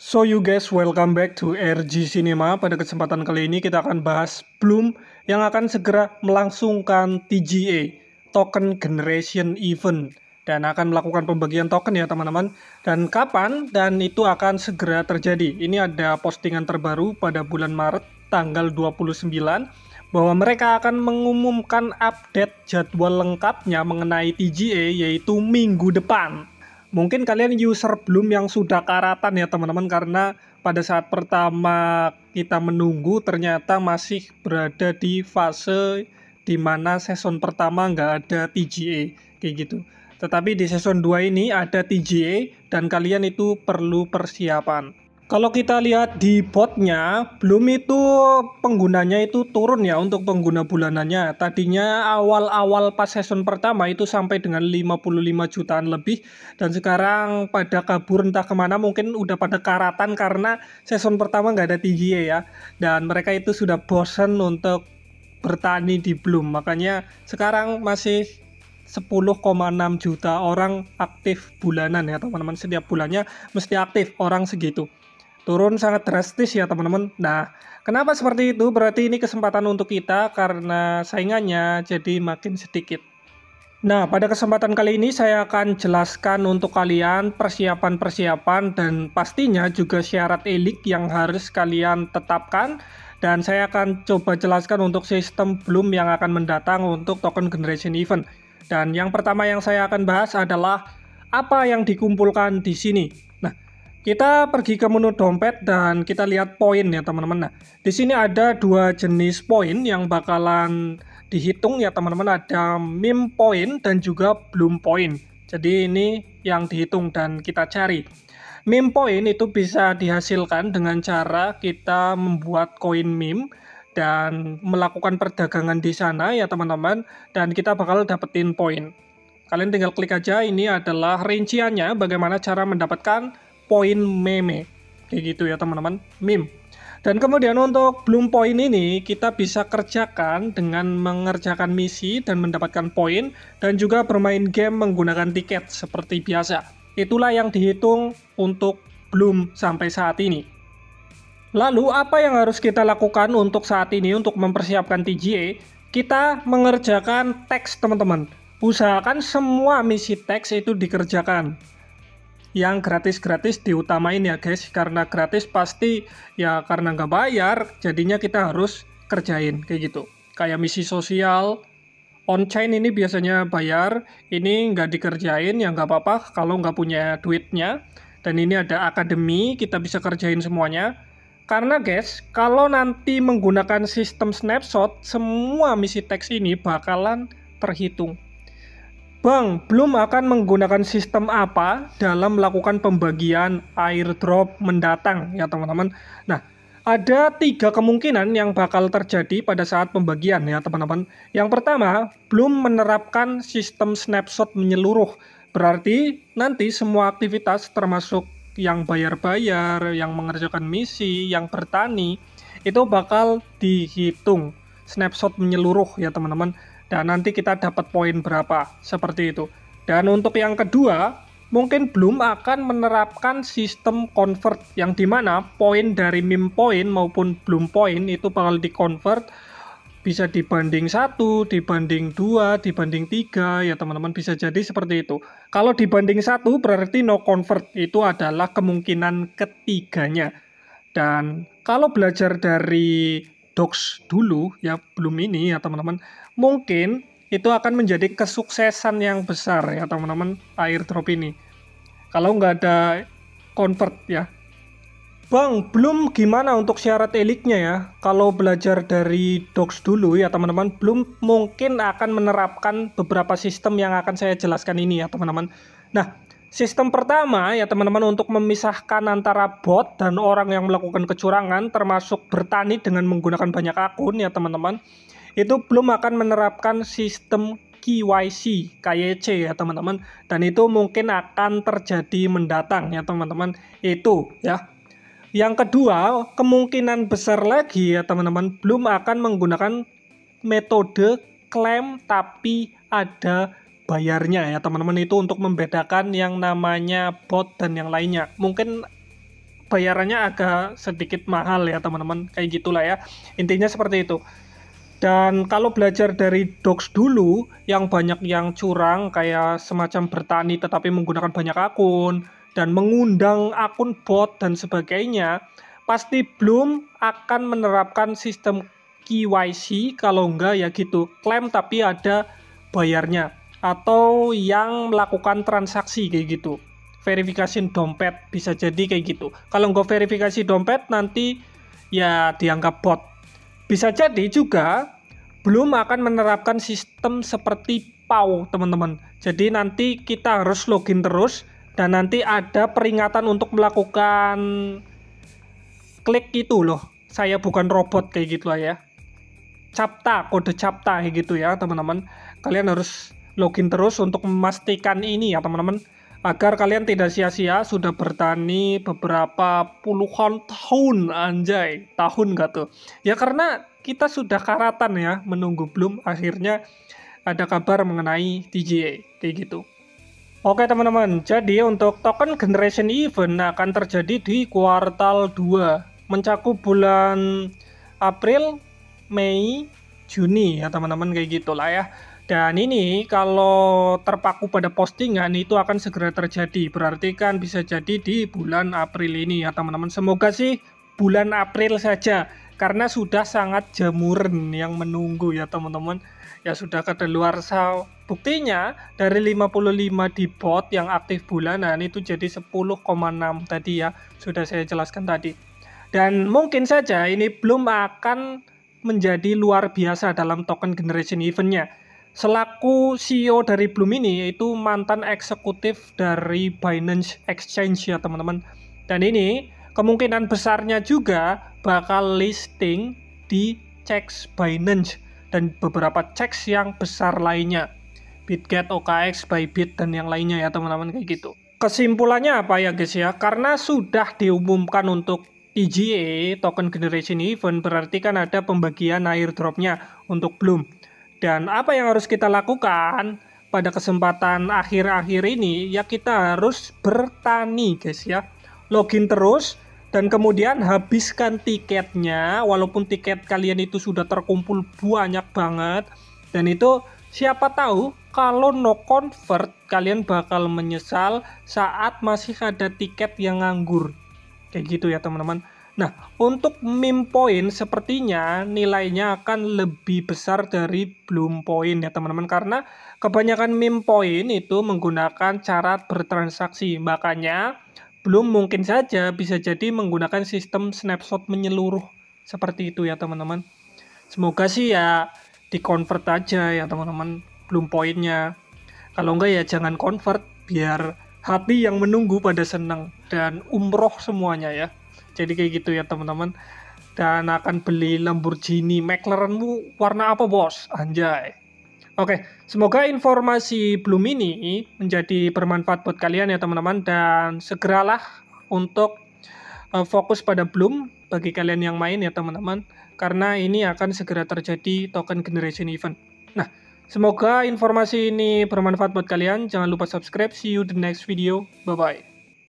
So you guys, welcome back to RG Cinema. Pada kesempatan kali ini kita akan bahas Bloom yang akan segera melangsungkan TGA, Token Generation Event, dan akan melakukan pembagian token ya teman-teman. Dan kapan? Dan itu akan segera terjadi. Ini ada postingan terbaru pada bulan Maret tanggal 29 bahwa mereka akan mengumumkan update jadwal lengkapnya mengenai TGA yaitu minggu depan. Mungkin kalian user Bloom yang sudah karatan ya teman-teman, karena pada saat pertama kita menunggu ternyata masih berada di fase di mana season pertama nggak ada TGA kayak gitu. Tetapi di season 2 ini ada TGA dan kalian itu perlu persiapan. Kalau kita lihat di botnya, Bloom itu penggunanya itu turun ya untuk pengguna bulanannya. Tadinya awal-awal pas season pertama itu sampai dengan 55 jutaan lebih. Dan sekarang pada kabur entah kemana, mungkin udah pada karatan karena season pertama nggak ada TGA ya. Dan mereka itu sudah bosan untuk bertani di Bloom. Makanya sekarang masih 10,6 juta orang aktif bulanan ya teman-teman. Setiap bulannya mesti aktif orang segitu. Turun sangat drastis ya teman-teman. Nah, kenapa seperti itu? Berarti ini kesempatan untuk kita karena saingannya jadi makin sedikit. Nah, pada kesempatan kali ini saya akan jelaskan untuk kalian persiapan-persiapan dan pastinya juga syarat elik yang harus kalian tetapkan. Dan saya akan coba jelaskan untuk sistem Bloom yang akan mendatang untuk token generation event. Dan yang pertama yang saya akan bahas adalah apa yang dikumpulkan di sini. Kita pergi ke menu dompet dan kita lihat poin ya teman-teman. Nah, di sini ada dua jenis poin yang bakalan dihitung ya teman-teman. Ada meme point dan juga bloom point. Jadi ini yang dihitung dan kita cari. Meme point itu bisa dihasilkan dengan cara kita membuat koin meme dan melakukan perdagangan di sana ya teman-teman. Dan kita bakal dapetin poin. Kalian tinggal klik aja, ini adalah rinciannya bagaimana cara mendapatkan poin meme kayak gitu ya teman-teman, meme. Dan kemudian untuk bloom point ini kita bisa kerjakan dengan mengerjakan misi dan mendapatkan poin, dan juga bermain game menggunakan tiket seperti biasa. Itulah yang dihitung untuk bloom sampai saat ini. Lalu apa yang harus kita lakukan untuk saat ini untuk mempersiapkan TGA? Kita mengerjakan teks teman-teman. Usahakan semua misi teks itu dikerjakan. Yang gratis-gratis diutamain ya guys, karena gratis pasti ya karena nggak bayar jadinya kita harus kerjain kayak gitu. Kayak misi sosial on-chain ini biasanya bayar, ini nggak dikerjain ya nggak apa-apa kalau nggak punya duitnya. Dan ini ada akademi, kita bisa kerjain semuanya. Karena guys, kalau nanti menggunakan sistem snapshot, semua misi teks ini bakalan terhitung. Bang, Bloom akan menggunakan sistem apa dalam melakukan pembagian airdrop mendatang ya teman-teman. Nah, ada 3 kemungkinan yang bakal terjadi pada saat pembagian ya teman-teman. Yang pertama, Bloom menerapkan sistem snapshot menyeluruh. Berarti nanti semua aktivitas termasuk yang bayar-bayar, yang mengerjakan misi, yang bertani, itu bakal dihitung snapshot menyeluruh ya teman-teman. Dan nanti kita dapat poin berapa, seperti itu. Dan untuk yang kedua, mungkin Bloom akan menerapkan sistem convert, yang dimana poin dari meme point maupun bloom point itu bakal di-convert, bisa dibanding 1, dibanding 2, dibanding 3, ya teman-teman, bisa jadi seperti itu. Kalau dibanding 1 berarti no convert, itu adalah kemungkinan ketiganya. Dan kalau belajar dari Docs dulu ya belum ini ya teman-teman, mungkin itu akan menjadi kesuksesan yang besar ya teman-teman airdrop ini kalau nggak ada convert ya. Bang, belum gimana untuk syarat eliknya ya? Kalau belajar dari Docs dulu ya teman-teman, belum mungkin akan menerapkan beberapa sistem yang akan saya jelaskan ini ya teman-teman. Nah, sistem pertama ya teman-teman untuk memisahkan antara bot dan orang yang melakukan kecurangan termasuk bertani dengan menggunakan banyak akun ya teman-teman. Itu belum akan menerapkan sistem KYC, KYC ya teman-teman. Dan itu mungkin akan terjadi mendatang ya teman-teman. Itu ya. Yang kedua, kemungkinan besar lagi ya teman-teman, belum akan menggunakan metode klaim tapi ada bayarnya ya teman-teman. Itu untuk membedakan yang namanya bot dan yang lainnya. Mungkin bayarannya agak sedikit mahal ya teman-teman, kayak gitulah ya. Intinya seperti itu. Dan kalau belajar dari Dox dulu, yang banyak yang curang kayak semacam bertani tetapi menggunakan banyak akun, dan mengundang akun bot dan sebagainya, pasti belum akan menerapkan sistem KYC, kalau enggak ya gitu, klaim tapi ada bayarnya. Atau yang melakukan transaksi kayak gitu. Verifikasi dompet, bisa jadi kayak gitu. Kalau enggak verifikasi dompet, nanti ya dianggap bot. Bisa jadi juga belum akan menerapkan sistem seperti PAU, teman-teman. Jadi nanti kita harus login terus dan nanti ada peringatan untuk melakukan klik itu loh. Saya bukan robot kayak gitu lah ya. CAPTCA, kode CAPTCA kayak gitu ya, teman-teman. Kalian harus login terus untuk memastikan ini ya, teman-teman. Agar kalian tidak sia-sia sudah bertani beberapa puluhan tahun, anjay, tahun gak tuh? Ya karena kita sudah karatan ya, menunggu belum akhirnya ada kabar mengenai TGA, kayak gitu. Oke teman-teman, jadi untuk token generation event akan terjadi di kuartal 2, mencakup bulan April, Mei, Juni ya teman-teman, kayak gitulah ya. Dan ini kalau terpaku pada postingan itu akan segera terjadi. Berarti kan bisa jadi di bulan April ini ya teman-teman. Semoga sih bulan April saja. Karena sudah sangat jamuran yang menunggu ya teman-teman. Ya sudah kadaluarsa. Buktinya dari 55 di bot yang aktif bulanan itu jadi 10,6 tadi ya. Sudah saya jelaskan tadi. Dan mungkin saja ini belum akan menjadi luar biasa dalam token generation eventnya. Selaku CEO dari Bloom ini yaitu mantan eksekutif dari Binance Exchange ya teman-teman. Dan ini kemungkinan besarnya juga bakal listing di CEX Binance dan beberapa CEX yang besar lainnya. Bitget, OKX, Bybit dan yang lainnya ya teman-teman, kayak gitu. Kesimpulannya apa ya guys ya? Karena sudah diumumkan untuk TGA, token generation event, berarti kan ada pembagian airdropnya untuk Bloom. Dan apa yang harus kita lakukan pada kesempatan akhir-akhir ini, ya kita harus bertani guys ya. Login terus dan kemudian habiskan tiketnya, walaupun tiket kalian itu sudah terkumpul banyak banget. Dan itu siapa tahu kalau no convert kalian bakal menyesal saat masih ada tiket yang nganggur. Kayak gitu ya teman-teman. Nah, untuk meme point sepertinya nilainya akan lebih besar dari Bloom point ya teman-teman. Karena kebanyakan meme point itu menggunakan cara bertransaksi. Makanya Bloom mungkin saja bisa jadi menggunakan sistem snapshot menyeluruh. Seperti itu ya teman-teman. Semoga sih ya di-convert aja ya teman-teman Bloom point-nya. Kalau enggak ya jangan convert, biar hati yang menunggu pada senang dan umroh semuanya ya. Jadi kayak gitu ya teman-teman. Dan akan beli Lamborghini McLarenmu warna apa bos? Anjay. Oke, semoga informasi Bloom ini menjadi bermanfaat buat kalian ya teman-teman. Dan segeralah untuk fokus pada Bloom bagi kalian yang main ya teman-teman. Karena ini akan segera terjadi token generation event. Nah, semoga informasi ini bermanfaat buat kalian. Jangan lupa subscribe. See you the next video. Bye-bye.